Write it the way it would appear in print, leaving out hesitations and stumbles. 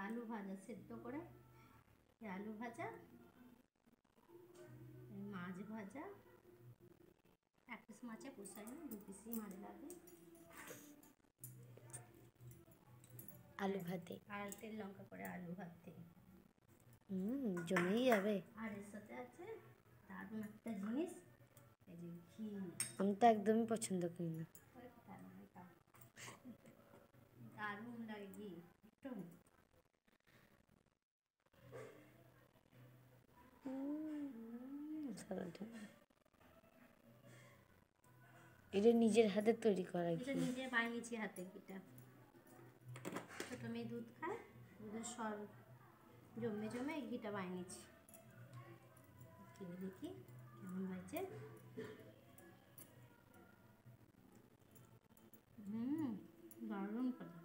আলু ভাজা সেদ্ধ করে, আলু ভাজা, মাছ ভাজা, এক পিস মাছে পোষায় না, 2 পিসই মাছ লাগে, আলু ভাতে আর তেল লঙ্কা করে আলু ভাত দিই। জমেই যাবে। আর এর সাথে আছে দারুণ একটা জিনিস, এই যে ঘি। আমি তো একদমই পছন্দ করি না। দারুণ লাগে ঘি একটু। এটা নিজের হাতে তৈরি করা এটা ঘি। নিজে বানিয়েছি হাতে ঘিটা। ছোটো মেয়ে দুধ খায়, দুধের সর জমে জমে এই ঘিটা বানিয়েছি। খেয়ে দেখি কেমন হয়েছে। দারুণ করে।